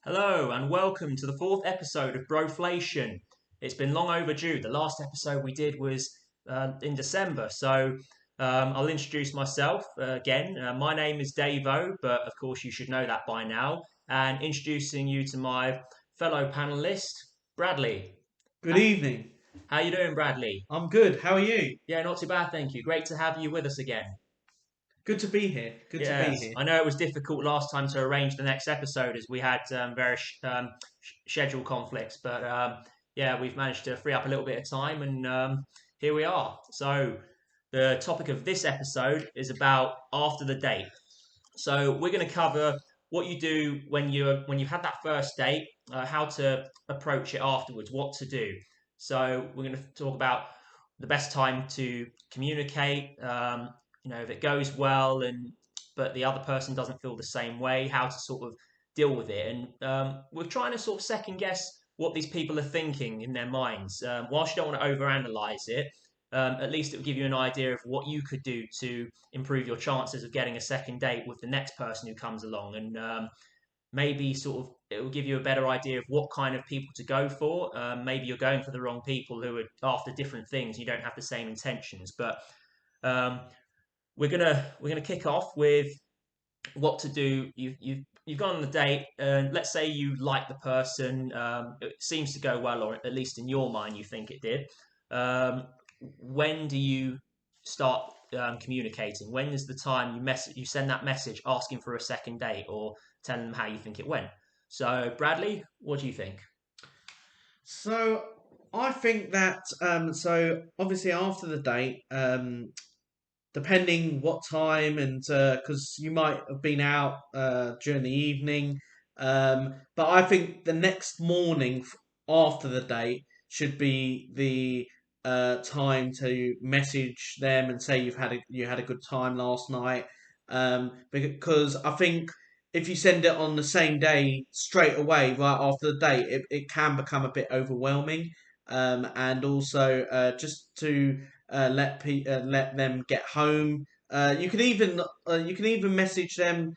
Hello and welcome to the fourth episode of Broflation. It's been long overdue. The last episode we did was in December, so I'll introduce myself again. My name is Davo, but of course you should know that by now. And introducing you to my fellow panelist, Bradley. Good evening. How you doing, Bradley? I'm good. How are you? Yeah, not too bad, thank you. Great to have you with us again. Good to be here. Good to be Yes, here. I know it was difficult last time to arrange the next episode as we had various schedule conflicts, but yeah, we've managed to free up a little bit of time, and here we are. So, the topic of this episode is about after the date. So, we're going to cover what you do when you've had that first date, how to approach it afterwards, what to do. So, we're going to talk about the best time to communicate. If it goes well and but the other person doesn't feel the same way, how to sort of deal with it. And we're trying to sort of second guess what these people are thinking in their minds. Whilst you don't want to overanalyze it, at least it will give you an idea of what you could do to improve your chances of getting a second date with the next person who comes along. And maybe sort of it will give you a better idea of what kind of people to go for. Maybe you're going for the wrong people who are after different things. You don't have the same intentions, but um, we're gonna kick off with what to do. You've gone on the date, and let's say you like the person. It seems to go well, or at least in your mind, you think it did. Um, when do you start communicating? When is the time you send that message asking for a second date or telling them how you think it went? So, Bradley, what do you think? So I think that so obviously after the date, depending what time and because you might have been out during the evening, but I think the next morning after the date should be the time to message them and say you had a good time last night. Because I think if you send it on the same day straight away right after the date, it can become a bit overwhelming. And also just to let them get home. You can even message them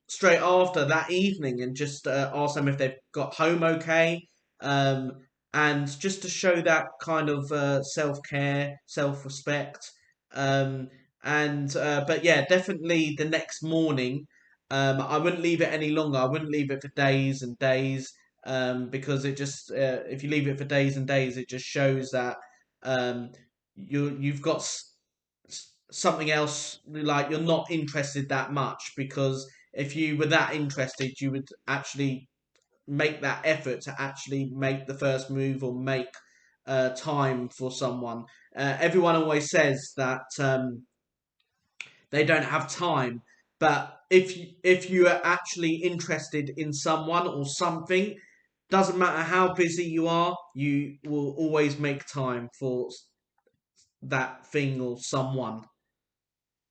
straight after that evening and just ask them if they've got home okay. Um, and just to show that kind of self care, self respect. Um, and But yeah, definitely the next morning. I wouldn't leave it any longer. I wouldn't leave it for days and days. Because it just if you leave it for days and days, it just shows that um, you've got something else, like you're not interested that much. Because if you were that interested, you would actually make that effort to actually make the first move or make time for someone. Everyone always says that they don't have time, but if you are actually interested in someone or something, doesn't matter how busy you are, you will always make time for that thing or someone.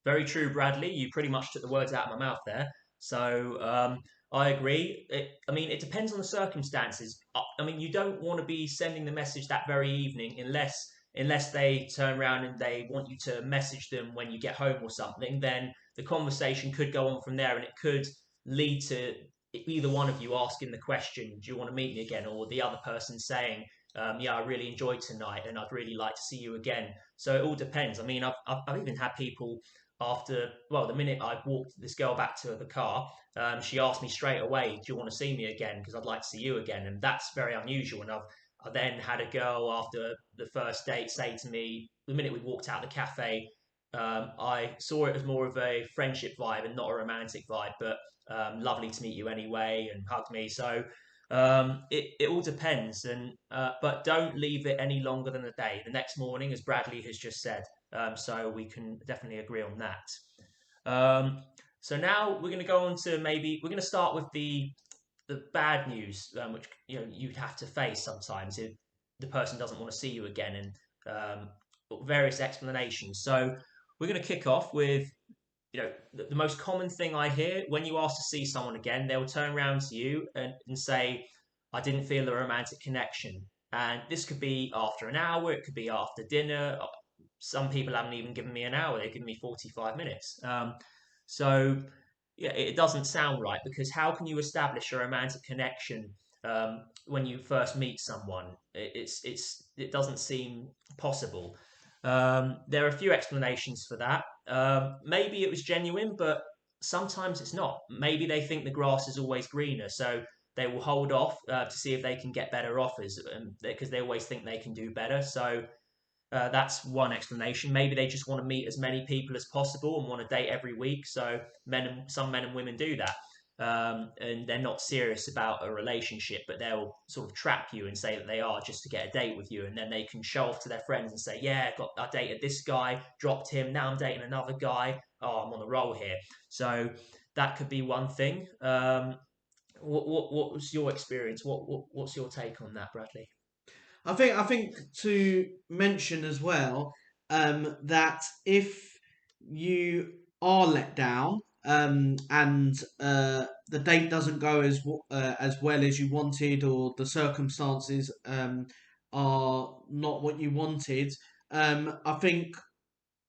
Very true, Bradley. You pretty much took the words out of my mouth there. So I agree. It depends on the circumstances. I mean, you don't want to be sending the message that very evening unless they turn around and they want you to message them when you get home or something. Then the conversation could go on from there, and it could lead to either one of you asking the question, "Do you want to meet me again?" or the other person saying, "Yeah, I really enjoyed tonight, and I'd really like to see you again." So it all depends. I mean, I've even had people after, well, the minute I walked this girl back to the car, she asked me straight away, "Do you want to see me again? Because I'd like to see you again." And that's very unusual. And I then had a girl after the first date say to me, the minute we walked out of the cafe, I saw it as more of a friendship vibe and not a romantic vibe, but lovely to meet you anyway, and hugged me. So it all depends, and but don't leave it any longer than a day. The next morning, as Bradley has just said, so we can definitely agree on that. So now we're going to go on to maybe we're going to start with the bad news, which you'd have to face sometimes if the person doesn't want to see you again, and various explanations. So we're going to kick off with the most common thing I hear when you ask to see someone again, they'll turn around to you and say, "I didn't feel a romantic connection." And this could be after an hour, it could be after dinner. Some people haven't even given me an hour, they've given me 45 minutes. So, yeah, it doesn't sound right because how can you establish a romantic connection when you first meet someone? It doesn't seem possible. There are a few explanations for that. Maybe it was genuine, but sometimes it's not. Maybe they think the grass is always greener, so they will hold off to see if they can get better offers because they always think they can do better. So that's one explanation. Maybe they just want to meet as many people as possible and want to date every week. So some men and women do that, and they're not serious about a relationship, but they'll sort of trap you and say that they are just to get a date with you, and then they can show off to their friends and say, "Yeah, I dated this guy, dropped him, now I'm dating another guy. Oh, I'm on the roll here." So that could be one thing. What was your experience? What's your take on that, Bradley? I think to mention as well that if you are let down and the date doesn't go as well as you wanted, or the circumstances are not what you wanted, I think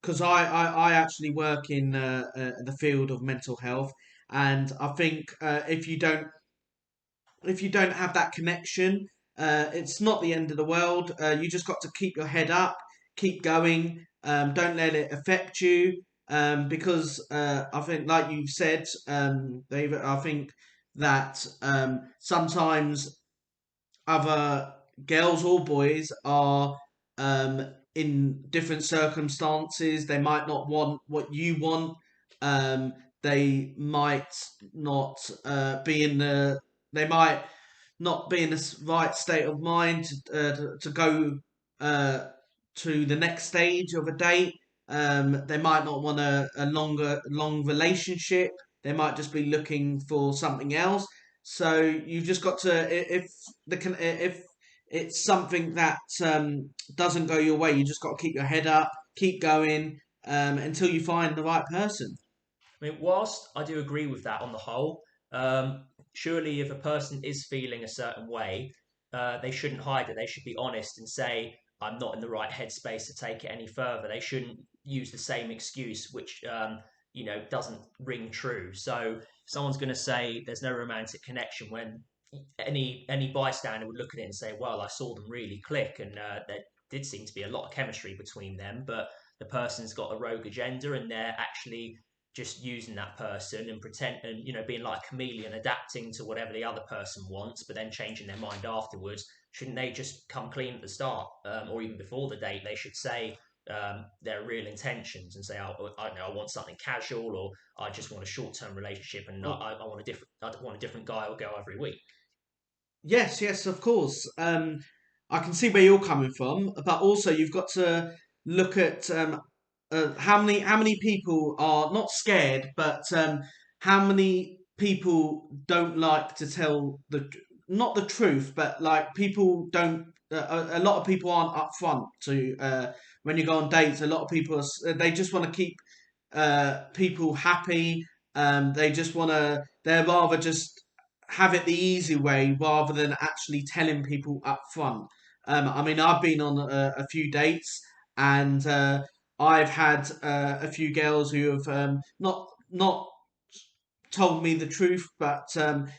because I actually work in the field of mental health, and I think if you don't have that connection, it's not the end of the world. You just got to keep your head up, keep going. Don't let it affect you. Because I think, like you've said, David, I think that sometimes other girls or boys are in different circumstances. They might not want what you want. Um, they might not be in the. They might not be in the right state of mind to go uh, to the next stage of a date. They might not want a long relationship. They might just be looking for something else. So you've just got to, if it's something that doesn't go your way, you just got to keep your head up, keep going until you find the right person. I mean, whilst I do agree with that on the whole, surely if a person is feeling a certain way, they shouldn't hide it. They should be honest and say, "I'm not in the right headspace to take it any further." They shouldn't use the same excuse, which doesn't ring true. So if someone's going to say there's no romantic connection when any bystander would look at it and say, "Well, I saw them really click, and there did seem to be a lot of chemistry between them," but the person's got a rogue agenda and they're actually just using that person and pretend and being like a chameleon adapting to whatever the other person wants but then changing their mind afterwards. Shouldn't they just come clean at the start, or even before the date? They should say their real intentions and say, oh, I don't know, I want something casual, or I just want a short-term relationship, and Well, I want a different guy who'll go every week. yes, yes, of course. I can see where you're coming from, but also you've got to look at how many people are not scared, but how many people don't like to tell not the truth, but like people don't. A lot of people aren't upfront to when you go on dates. A lot of people they just want to keep people happy. They just want to. They're rather just have it the easy way rather than actually telling people up front. I mean, I've been on a few dates, and I've had a few girls who have not told me the truth, but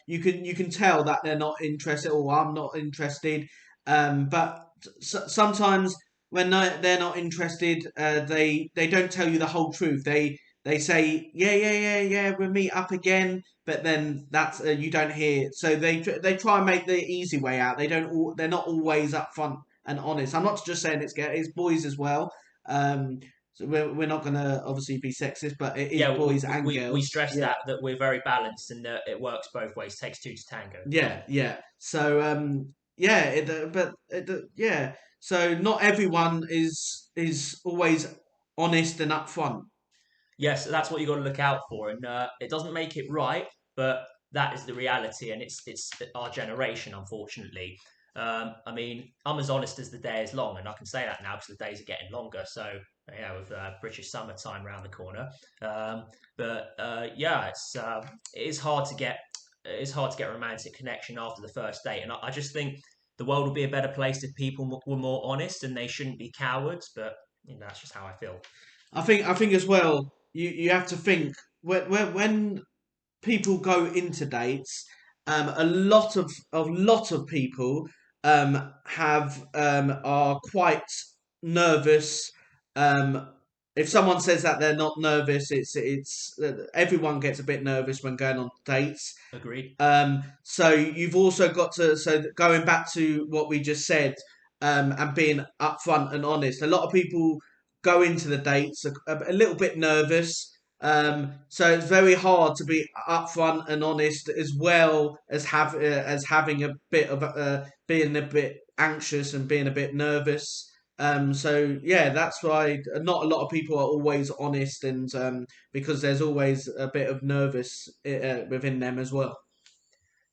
you can tell that they're not interested, or I'm not interested. But sometimes when they're not interested, they don't tell you the whole truth. They say, yeah, yeah, yeah, yeah, we'll meet up again, but then that's you don't hear. So they try and make the easy way out. They're not always upfront and honest. I'm not just saying it's boys as well. So we're not going to obviously be sexist, but it is Yeah, boys and we girls. stress Yeah, that we're very balanced and that it works both ways. Takes two to tango. yeah, yeah. So yeah, yeah. So not everyone is always honest and upfront. Yes, that's what you got to look out for, and it doesn't make it right, but that is the reality, and it's our generation, unfortunately. I mean, I'm as honest as the day is long, and I can say that now because the days are getting longer. So yeah, with British summertime around the corner, but yeah, it is hard to get a romantic connection after the first date, and I just think the world would be a better place if people were more honest, and they shouldn't be cowards. But that's just how I feel. I think as well. You have to think when people go into dates, a lot of people have are quite nervous. Um, if someone says that they're not nervous, it's everyone gets a bit nervous when going on dates. Agreed. So you've also got to, so going back to what we just said, and being upfront and honest. A lot of people go into the dates a little bit nervous. So it's very hard to be upfront and honest, as well as having a bit of being a bit anxious and being a bit nervous. So yeah, that's why not a lot of people are always honest, and because there's always a bit of nervous within them as well.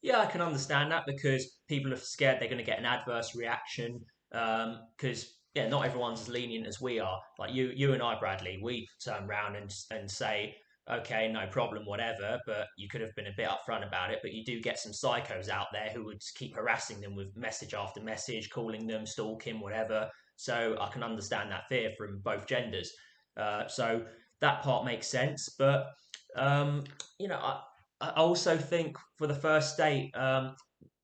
Yeah, I can understand that because people are scared they're going to get an adverse reaction. Because yeah, not everyone's as lenient as we are. Like you and I, Bradley, we turn around and say, okay, no problem, whatever. But you could have been a bit upfront about it. But you do get some psychos out there who would keep harassing them with message after message, calling them, stalking, whatever. So I can understand that fear from both genders. So that part makes sense. But um, you know, I also think for the first date,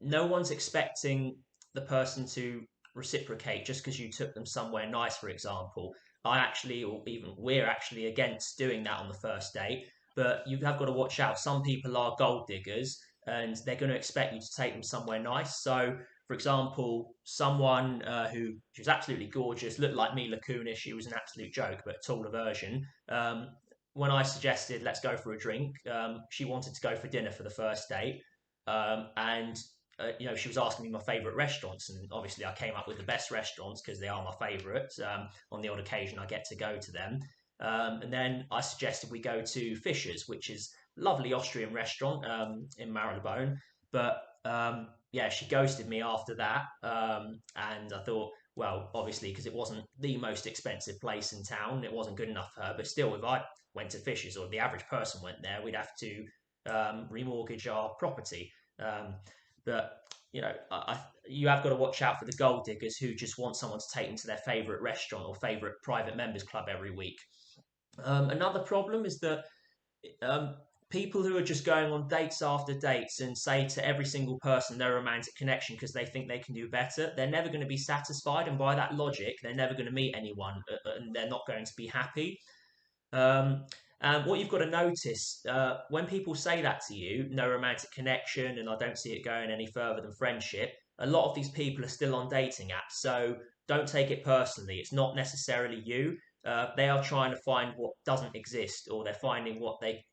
no one's expecting the person to reciprocate just because you took them somewhere nice, for example. I actually, or even we're actually against doing that on the first date, but you have got to watch out. Some people are gold diggers and they're going to expect you to take them somewhere nice. So, for example, someone who she was absolutely gorgeous, looked like Mila Kunis. She was an absolute joke, but a taller version. When I suggested let's go for a drink, she wanted to go for dinner for the first date, and she was asking me my favourite restaurants, and obviously I came up with the best restaurants because they are my favourites. On the odd occasion, I get to go to them, and then I suggested we go to Fischer's, which is a lovely Austrian restaurant in Marylebone. But yeah, she ghosted me after that, and I thought, well, obviously, because it wasn't the most expensive place in town, it wasn't good enough for her. But still, if I went to Fisher's or the average person went there, we'd have to remortgage our property. But you have got to watch out for the gold diggers who just want someone to take them to their favourite restaurant or favourite private members club every week. Another problem is that um, people who are just going on dates after dates and say to every single person they're a romantic connection because they think they can do better, they're never going to be satisfied. And by that logic, they're never going to meet anyone and they're not going to be happy. Um, and what you've got to notice when people say that to you, no romantic connection, and I don't see it going any further than friendship, a lot of these people are still on dating apps. So don't take it personally. It's not necessarily you. They are trying to find what doesn't exist, or they're finding what they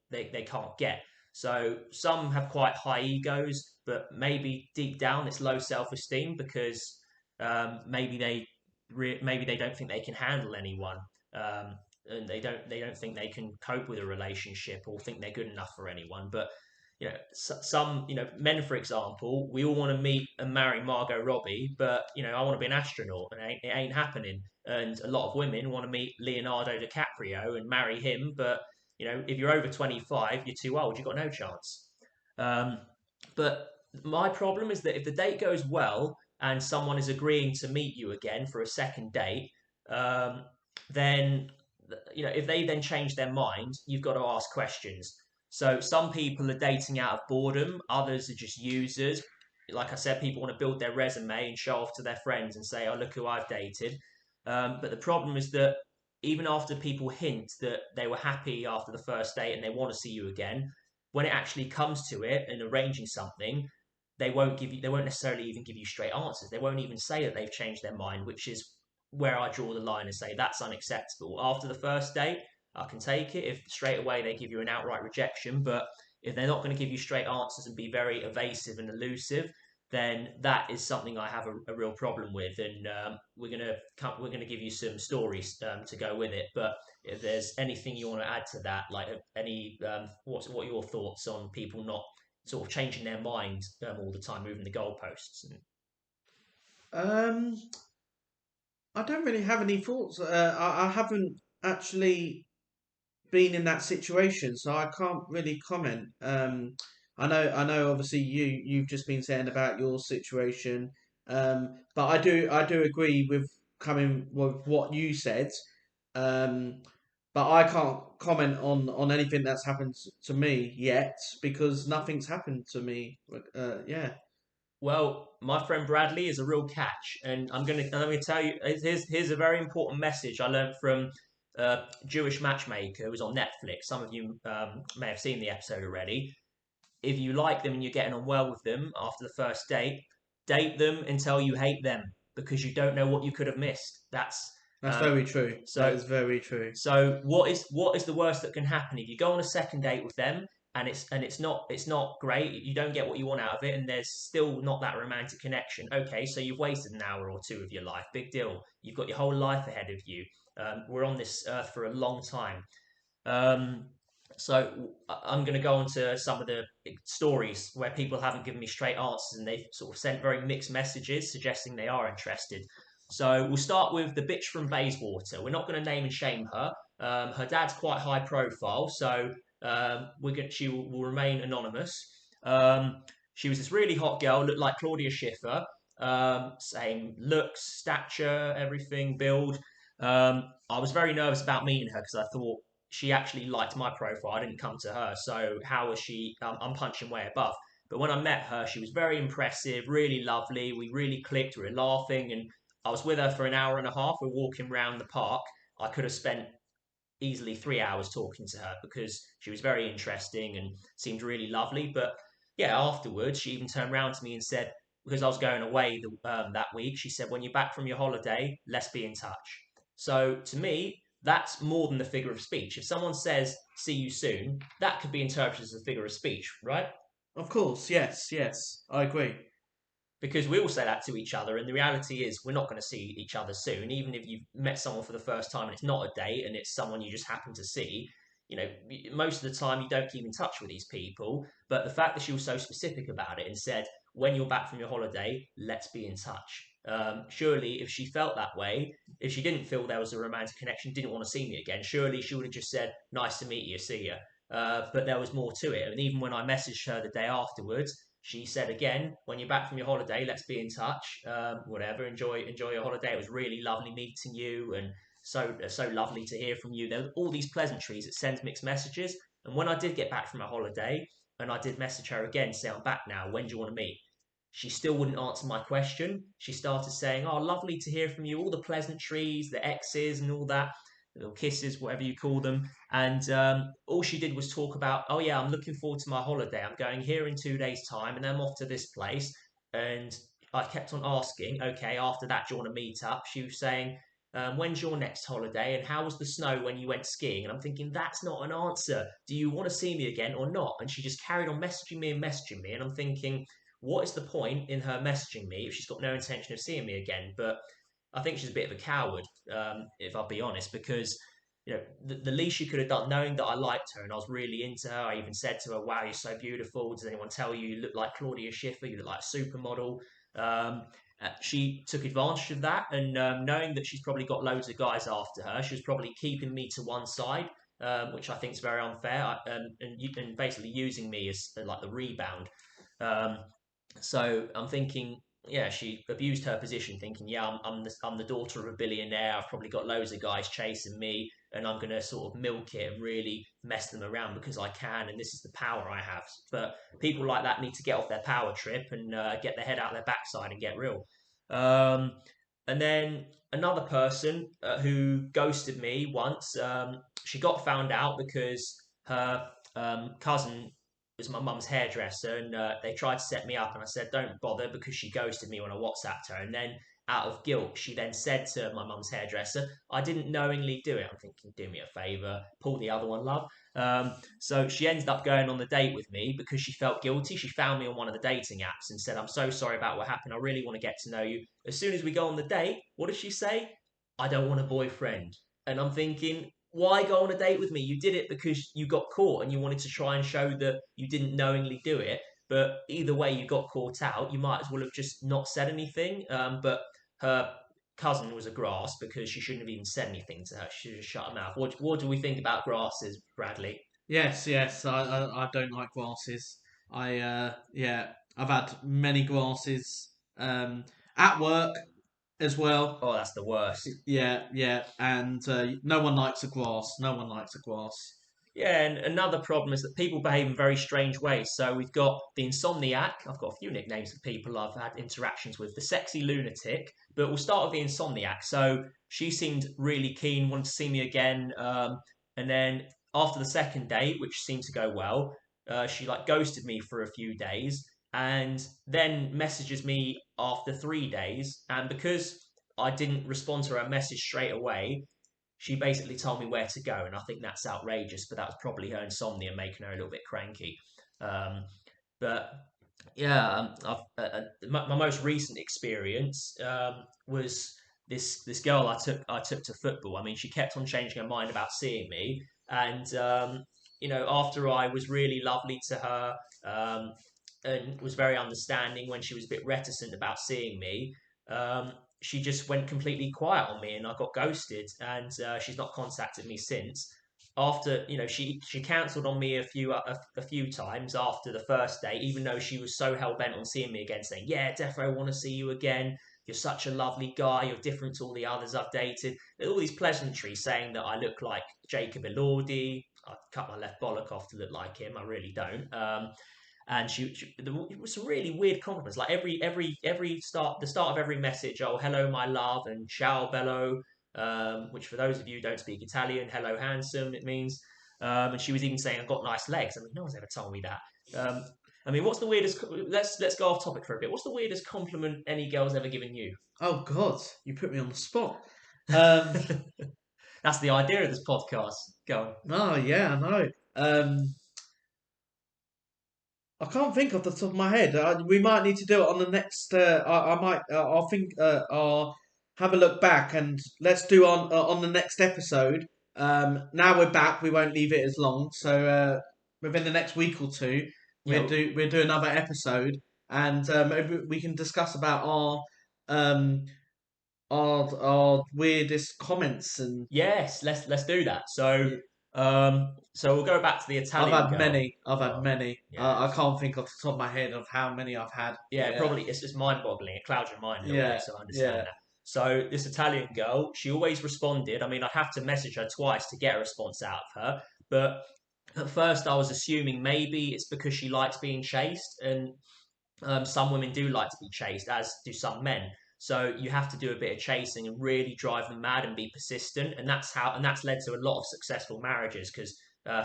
can't get. So some have quite high egos, but maybe deep down it's low self esteem because maybe maybe they don't think they can handle anyone. And they don't think they can cope with a relationship or think they're good enough for anyone. But some men, for example, we all want to meet and marry Margot Robbie, but I want to be an astronaut, and it ain't happening. And a lot of women want to meet Leonardo DiCaprio and marry him, but if you're over 25, you're too old. You've got no chance. Um, but my problem is that if the date goes well and someone is agreeing to meet you again for a second date, um, then if they then change their mind, you've got to ask questions. So some people are dating out of boredom, others are just users. Like I said, people want to build their resume and show off to their friends and say, "Oh, look who I've dated." But the problem is that even after people hint that they were happy after the first date and they want to see you again, when it actually comes to it and arranging something, they won't necessarily even give you straight answers. They won't even say that they've changed their mind, which is where I draw the line and say that's unacceptable. After the first date, I can take it if straight away they give you an outright rejection, but if they're not going to give you straight answers and be very evasive and elusive, then that is something I have a real problem with, and we're gonna give you some stories to go with it. But if there's anything you want to add to that, like any what are your thoughts on people not sort of changing their mind all the time, moving the goalposts? Um, I don't really have any thoughts. I haven't actually been in that situation, so I can't really comment. I know. Obviously, you've just been saying about your situation, but I do agree with coming with what you said. Um, but I can't comment on anything that's happened to me yet because nothing's happened to me. Yeah, Well, my friend Bradley is a real catch, and I'm gonna tell you. Here's a very important message I learned from Jewish Matchmaker, who was on Netflix. Some of you may have seen the episode already. If you like them and you're getting on well with them after the first date, date them until you hate them because you don't know what you could have missed. that's Um, very true. That so is very true. so what is the worst that can happen if you go on a second date with them and it's not great, you don't get what you want out of it, and there's still not that romantic connection. Okay, so you've wasted an hour or two of your life. Big deal. You've got your whole life ahead of you. We're on this earth for a long time. Um, so I'm going to go on to some of the stories where people haven't given me straight answers and they've sort of sent very mixed messages suggesting they are interested. So we'll start with the bitch from Bayswater. We're not going to name and shame her. Her dad's quite high profile, so she will remain anonymous. Um, she was this really hot girl, looked like Claudia Schiffer. Same looks, stature, everything, build. I was very nervous about meeting her because I thought she actually liked my profile. I didn't come to her. So how was she? I'm punching way above. But when I met her, she was very impressive, really lovely. We really clicked. We were laughing, and I was with her for an hour and a half. We're walking around the park. I could have spent easily 3 hours talking to her because she was very interesting and seemed really lovely. But yeah, afterwards, she even turned around to me and said, because I was going away that week, she said, "When you're back from your holiday, let's be in touch." So to me, that's more than the figure of speech. If someone says, "See you soon," that could be interpreted as a figure of speech, right? Of course, yes, yes, I agree. Because we all say that to each other, and the reality is we're not going to see each other soon. Even if you've met someone for the first time and it's not a date and it's someone you just happen to see, you know, most of the time you don't keep in touch with these people. But the fact that she was so specific about it and said, "When you're back from your holiday, let's be in touch." Surely, if she felt that way, if she didn't feel there was a romantic connection, didn't want to see me again, surely she would have just said, "Nice to meet you, see ya." But there was more to it. And even when I messaged her the day afterwards, she said again, "When you're back from your holiday, let's be in touch. Whatever, enjoy your holiday. It was really lovely meeting you, and so lovely to hear from you." There were all these pleasantries. It sends mixed messages. And when I did get back from my holiday, and I did message her again, say, "I'm back now. When do you want to meet?" She still wouldn't answer my question. She started saying, "Oh, lovely to hear from you." All the pleasantries, the X's, and all that, little kisses, whatever you call them. And all she did was talk about, "Oh yeah, I'm looking forward to my holiday. I'm going here in 2 days' time, and I'm off to this place." And I kept on asking, "Okay, after that, do you want to meet up?" She was saying, "When's your next holiday? And how was the snow when you went skiing?" And I'm thinking, that's not an answer. Do you want to see me again or not? And she just carried on messaging me and messaging me. And I'm thinking, what is the point in her messaging me if she's got no intention of seeing me again? But I think she's a bit of a coward, if I'll be honest, because the least she could have done, knowing that I liked her and I was really into her. I even said to her, "Wow, you're so beautiful. Does anyone tell you you look like Claudia Schiffer? You look like a supermodel." Um, she took advantage of that, and knowing that she's probably got loads of guys after her, she was probably keeping me to one side, which I think is very unfair, and basically using me as like the rebound. Um, so I'm thinking, yeah, she abused her position, thinking, "Yeah, I'm the daughter of a billionaire. I've probably got loads of guys chasing me, and I'm gonna sort of milk it and really mess them around because I can, and this is the power I have." But people like that need to get off their power trip and get their head out of their backside and get real. Um, and then another person who ghosted me once, she got found out because her cousin was my mum's hairdresser, and they tried to set me up, and I said, "Don't bother," because she ghosted me when I WhatsApped her. And then, out of guilt, she then said to my mum's hairdresser, "I didn't knowingly do it." I'm thinking, do me a favour, pull the other one, love. So she ended up going on the date with me because she felt guilty. She found me on one of the dating apps and said, "I'm so sorry about what happened. I really want to get to know you." As soon as we go on the date, what does she say? "I don't want a boyfriend." And I'm thinking, why go on a date with me? You did it because you got caught and you wanted to try and show that you didn't knowingly do it. But either way, you got caught out. You might as well have just not said anything. But her cousin was a grass because she shouldn't have even said anything to her. She should have shut her mouth. What do we think about grasses, Bradley? Yes, yes, I don't like glasses. Yeah, I've had many glasses at work. as well. Oh, that's the worst. Yeah, yeah, and no one likes the grass. No one likes the grass. Yeah, and another problem is that people behave in very strange ways. So we've got the insomniac. I've got a few nicknames of people I've had interactions with. The sexy lunatic, but we'll start with the insomniac. So she seemed really keen, wanted to see me again, and then after the second date, which seemed to go well, she like ghosted me for a few days, and then messages me after 3 days. And because I didn't respond to her message straight away, she basically told me where to go, and I think that's outrageous. But that was probably her insomnia making her a little bit cranky. Um, but yeah, my most recent experience was this girl I took to football. I mean, she kept on changing her mind about seeing me, and after I was really lovely to her and was very understanding when she was a bit reticent about seeing me. She just went completely quiet on me, and I got ghosted, and she's not contacted me since. After she cancelled on me a few times after the first date, even though she was so hell bent on seeing me again, saying, "Yeah, defo, I want to see you again. You're such a lovely guy. You're different to all the others I've dated." All these pleasantries saying that I look like Jacob Elordi. I cut my left bollock off to look like him. I really don't. And it was some really weird compliments. Like every the start of every message, oh hello my love and ciao bello, which for those of you who don't speak Italian, hello handsome it means. And she was even saying I've got nice legs. I mean, no one's ever told me that. I mean, what's the weirdest? Let's go off topic for a bit. What's the weirdest compliment any girl's ever given you? Oh God, you put me on the spot. Um, That's the idea of this podcast. Go on. oh yeah, I know. I can't think off the top of my head. We might need to do it on the next. I might. I'll think. I'll have a look back and let's do on the next episode. Now we're back. We won't leave it as long. So within the next week or two, You know, we'll do another episode and maybe we can discuss about um our weirdest comments and yes, let's do that. So we'll go back to the I've Italian had girl. many. I've had Oh, many. yeah, I can't think off the top of my head of how many I've had. yeah. Yeah. Probably it's just mind-boggling. It clouds your mind a little bit, Yeah, so I understand yeah, that. So this Italian girl, she always responded. I mean, I'd have to message her twice to get a response out of her. But at first, I was assuming maybe it's because she likes being chased, and some women do like to be chased, as do some men. So you have to do a bit of chasing and really drive them mad and be persistent, and that's led to a lot of successful marriages because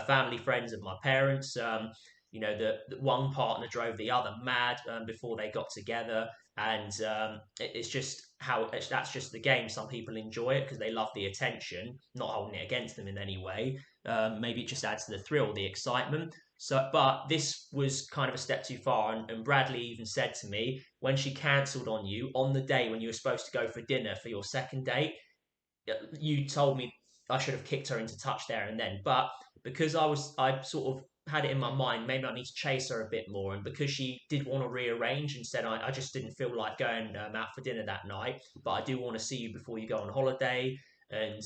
family friends of my parents, the one partner drove the other mad before they got together, and it's just that's just the game. Some people enjoy it because they love the attention, not holding it against them in any way. Maybe it just adds to the thrill, the excitement. So, but this was kind of a step too far, and Bradley even said to me when she cancelled on you on the day when you were supposed to go for dinner for your second date, you told me I should have kicked her into touch there and then. But because I sort of had it in my mind, maybe I need to chase her a bit more. And because she did want to rearrange and said, I just didn't feel like going out for dinner that night, but I do want to see you before you go on holiday. And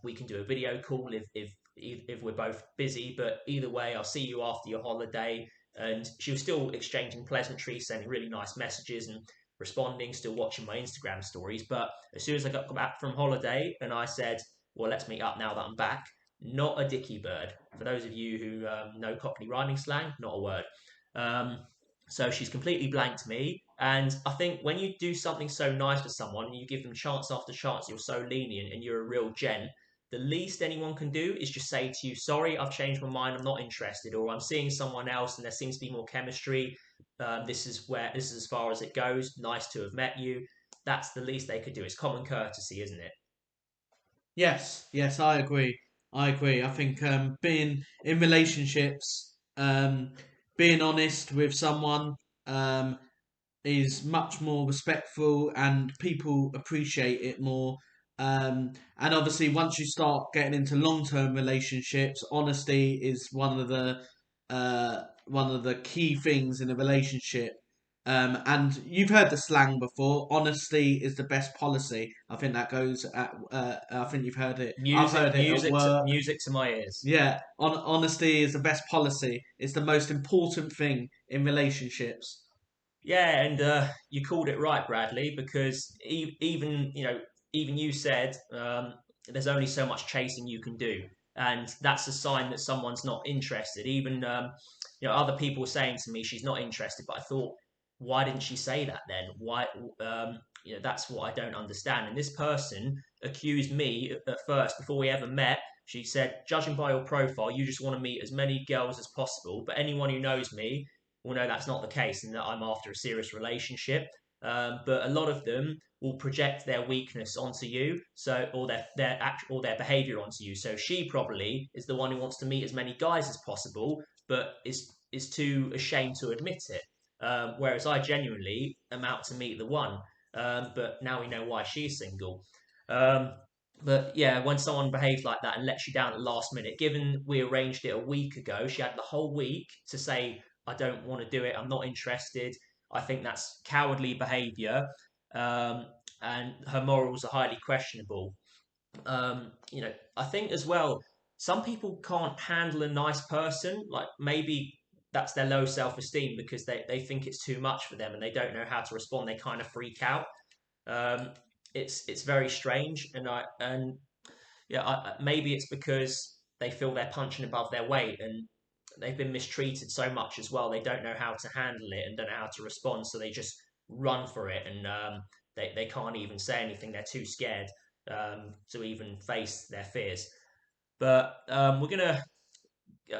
we can do a video call if we're both busy. But either way, I'll see you after your holiday. And she was still exchanging pleasantries, sending really nice messages and responding, still watching my Instagram stories. But as soon as I got back from holiday and I said, well, let's meet up now that I'm back, not a dicky bird. For those of you who know Cockney rhyming slang, not a word. Um, so she's completely blanked me. And I think when you do something so nice for someone and you give them chance after chance, you're so lenient and you're a real gent, the least anyone can do is just say to you, sorry, I've changed my mind, I'm not interested, or I'm seeing someone else and there seems to be more chemistry. This is as far as it goes. Nice to have met you. That's the least they could do. It's common courtesy, isn't it? yes, yes. I agree. I agree. I think being in relationships, being honest with someone, um, is much more respectful, and people appreciate it more. And obviously, once you start getting into long-term relationships, honesty is one of the key things in a relationship. And you've heard the slang before. Honesty is the best policy. I think that goes at. I think you've heard it. I've heard it at work. Music to my ears. Yeah, honesty is the best policy. It's the most important thing in relationships. Yeah, and you called it right, Bradley, because even even you said there's only so much chasing you can do, and that's a sign that someone's not interested. Even other people were saying to me she's not interested, but I thought, why didn't she say that then? Why? That's what I don't understand. And this person accused me at first before we ever met. She said, judging by your profile, you just want to meet as many girls as possible. But anyone who knows me will know that's not the case and that I'm after a serious relationship. But a lot of them will project their weakness onto you, so or their behavior onto you. So she probably is the one who wants to meet as many guys as possible, but is too ashamed to admit it. Whereas I genuinely am out to meet the one. But now we know why she's single. Um, but yeah, when someone behaves like that and lets you down at the last minute, given we arranged it a week ago, she had the whole week to say, I don't want to do it, I'm not interested. I think that's cowardly behaviour, um, and her morals are highly questionable. I think as well, some people can't handle a nice person. Like maybe that's their low self esteem because they think it's too much for them and they don't know how to respond. They kind of freak out. Um, it's very strange, and yeah, maybe it's because they feel they're punching above their weight and they've been mistreated so much as well. They don't know how to handle it and don't know how to respond, so they just run for it and they can't even say anything. They're too scared to even face their fears. But we're gonna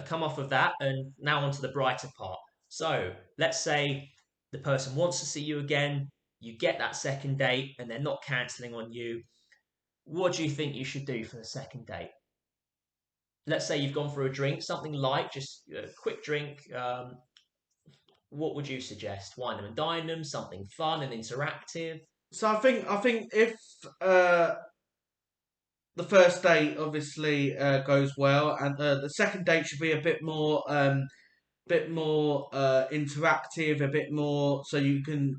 come off of that and now onto the brighter part. So let's say the person wants to see you again. You get that second date and they're not cancelling on you. What do you think you should do for the second date? Let's say you've gone for a drink, something light, just a quick drink. What would you suggest? Wine them and dine them, something fun and interactive. So I think if uh, the first date obviously goes well, and the second date should be a bit more interactive, a bit more so you can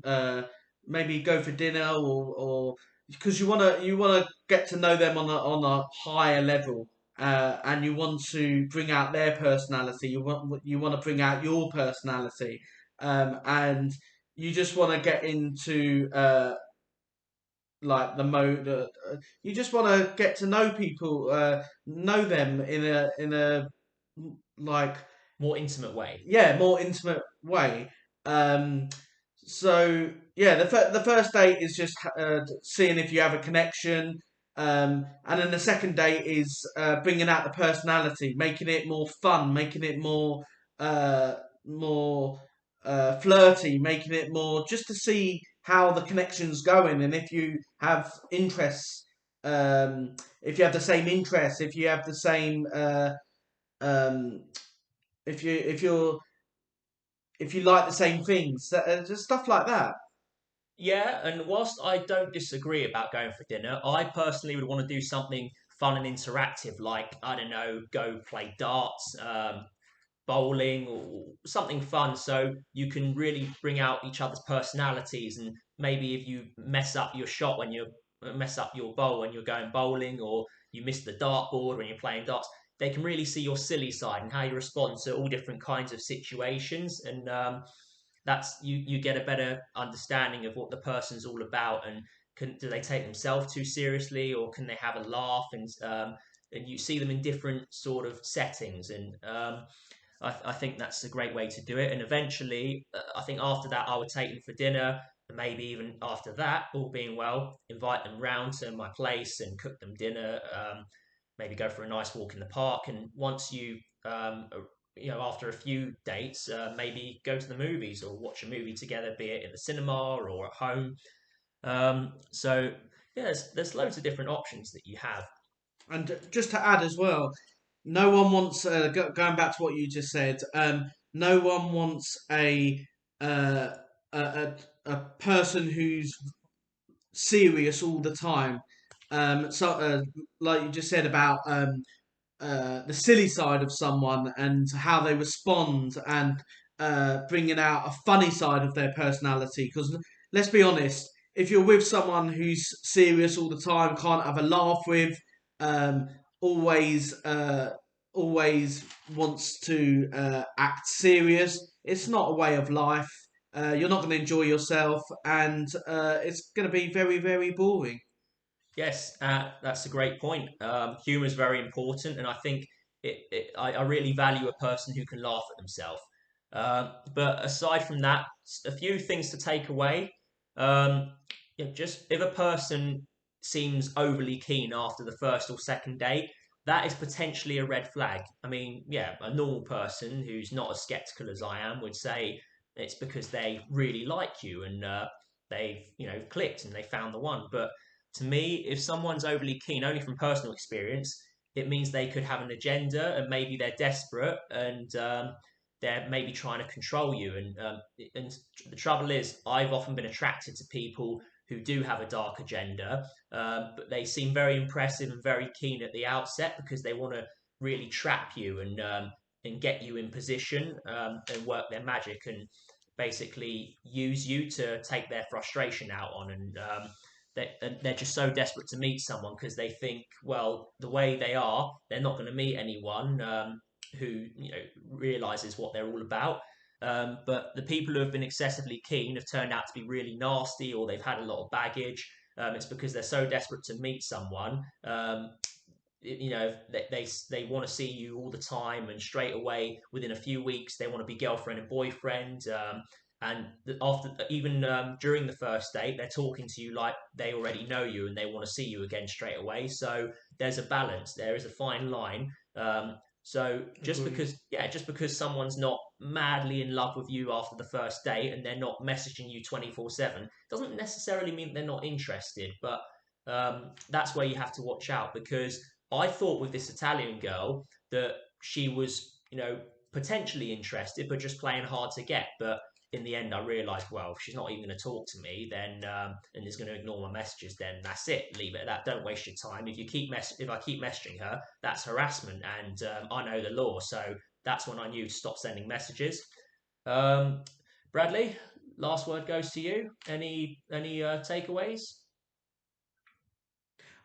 maybe go for dinner or because you want to get to know them on a higher level. And you want to bring out their personality. You want to bring out your personality, and you just want to get into like the mode. You just want to get to know people, know them in a like More intimate way. yeah, more intimate way. Um, so yeah, the first date is just seeing if you have a connection, and then the second date is bringing out the personality, making it more fun, making it more flirty, making it more just to see how the connection's going, and if you have interests, if you have the same interests, if you have the same. Um, if you like the same things, just stuff like that. Yeah, and whilst I don't disagree about going for dinner, I personally would want to do something fun and interactive, like, I don't know, go play darts, bowling, or something fun so you can really bring out each other's personalities. And maybe if you mess up your bowl when you're going bowling, or you miss the dartboard when you're playing darts, they can really see your silly side and how you respond to all different kinds of situations. And that's you get a better understanding of what the person's all about, and do they take themselves too seriously, or can they have a laugh, and you see them in different sort of settings. And I think that's a great way to do it. And eventually, I think after that, I would take them for dinner. And maybe even after that, all being well, invite them round to my place and cook them dinner. Maybe go for a nice walk in the park. And once after a few dates, maybe go to the movies or watch a movie together, be it in the cinema or at home. So yeah, there's loads of different options that you have. And just to add as well, no one wants going back to what you just said. No one wants uh, a person who's serious all the time. Like you just said about the silly side of someone and how they respond, and bringing out a funny side of their personality. Because let's be honest, if you're with someone who's serious all the time, can't have a laugh with, um, always always wants to act serious, it's not a way of life. You're not going to enjoy yourself, and it's going to be very, very boring. Yes, that's a great point. Humor is very important, and I think I really value a person who can laugh at themselves. But aside from that, a few things to take away. Um, just if a person seems overly keen after the first or second date, that is potentially a red flag. I mean, yeah, a normal person who's not as skeptical as I am would say it's because they really like you and they've clicked and they found the one. But to me, if someone's overly keen, only from personal experience, it means they could have an agenda and maybe they're desperate and they're maybe trying to control you. And the trouble is, I've often been attracted to people who do have a dark agenda, but they seem very impressive and very keen at the outset because they want to really trap you and get you in position and work their magic and basically use you to take their frustration out on they're just so desperate to meet someone because they think, well, the way they are, they're not going to meet anyone who realizes what they're all about. But the people who have been excessively keen have turned out to be really nasty, or they've had a lot of baggage. It's because they're so desperate to meet someone. They want to see you all the time, and straight away within a few weeks they want to be girlfriend and boyfriend. And after even during the first date, they're talking to you like they already know you and they want to see you again straight away. So there's a balance. There is a fine line. So Agreed. just because someone's not madly in love with you after the first date and they're not messaging you 24/7 doesn't necessarily mean they're not interested. But that's where you have to watch out because I thought with this Italian girl that she was, potentially interested, but just playing hard to get. But in the end, I realised, well, if she's not even going to talk to me, then and is going to ignore my messages, then that's it. Leave it at that. Don't waste your time. If I keep messaging her, that's harassment, and I know the law. So that's when I knew to stop sending messages. Um, Bradley, last word goes to you. Any takeaways?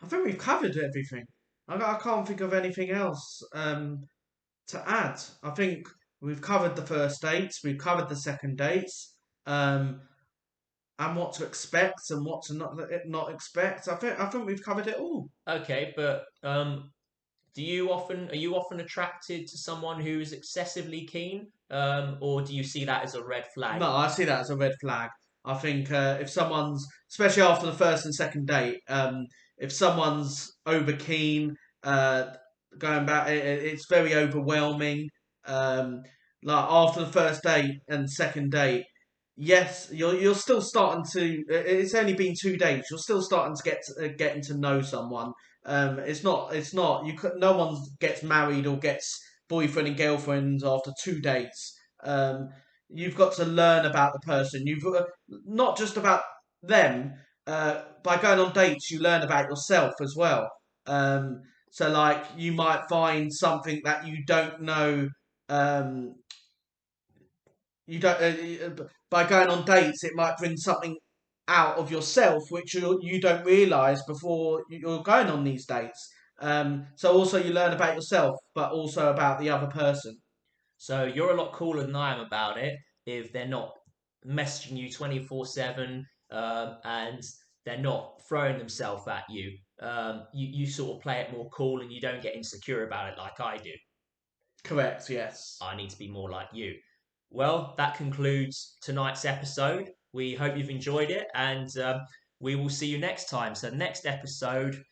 I think we've covered everything. I can't think of anything else to add. I think we've covered the first dates, we've covered the second dates, um, and what to expect and what to not expect. I think we've covered it all. Okay, but are you often attracted to someone who's excessively keen, or do you see that as a red flag? No, I see that as a red flag. I think if someone's, especially after the first and second date, if someone's over keen, uh, going back, it's very overwhelming. Um, like after the first date and second date, yes, you're still starting to. It's only been 2 days. You're still starting to getting to know someone. It's not. No one gets married or gets boyfriend and girlfriend after 2 dates. You've got to learn about the person. You've got not just about them. By going on dates, you learn about yourself as well. So, like, you might find something that you don't know. Um, you don't by going on dates, it might bring something out of yourself which you don't realize before you're going on these dates. So also you learn about yourself, but also about the other person. So you're a lot cooler than I am about it if they're not messaging you 24/7 and they're not throwing themselves at you. You sort of play it more cool and you don't get insecure about it like I do. Correct. Yes. I need to be more like you. Well, that concludes tonight's episode. We hope you've enjoyed it, and we will see you next time. So, next episode,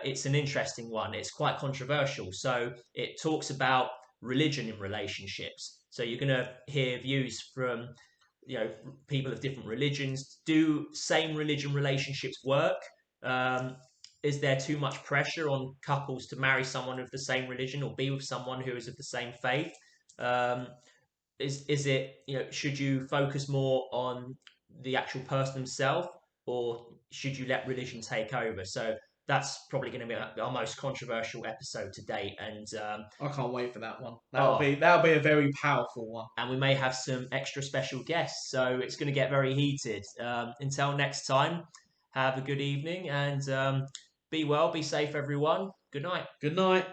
it's an interesting one. It's quite controversial. So, it talks about religion in relationships. So, you're going to hear views from people of different religions. Do same religion relationships work? Um, is there too much pressure on couples to marry someone of the same religion or be with someone who is of the same faith? Um, is it should you focus more on the actual person himself or should you let religion take over? So that's probably going to be our most controversial episode to date, and I can't wait for that one. That'll oh, be that'll be a very powerful one. and we may have some extra special guests, so it's going to get very heated. Until next time, have a good evening and be well, be safe, everyone. Good night. Good night.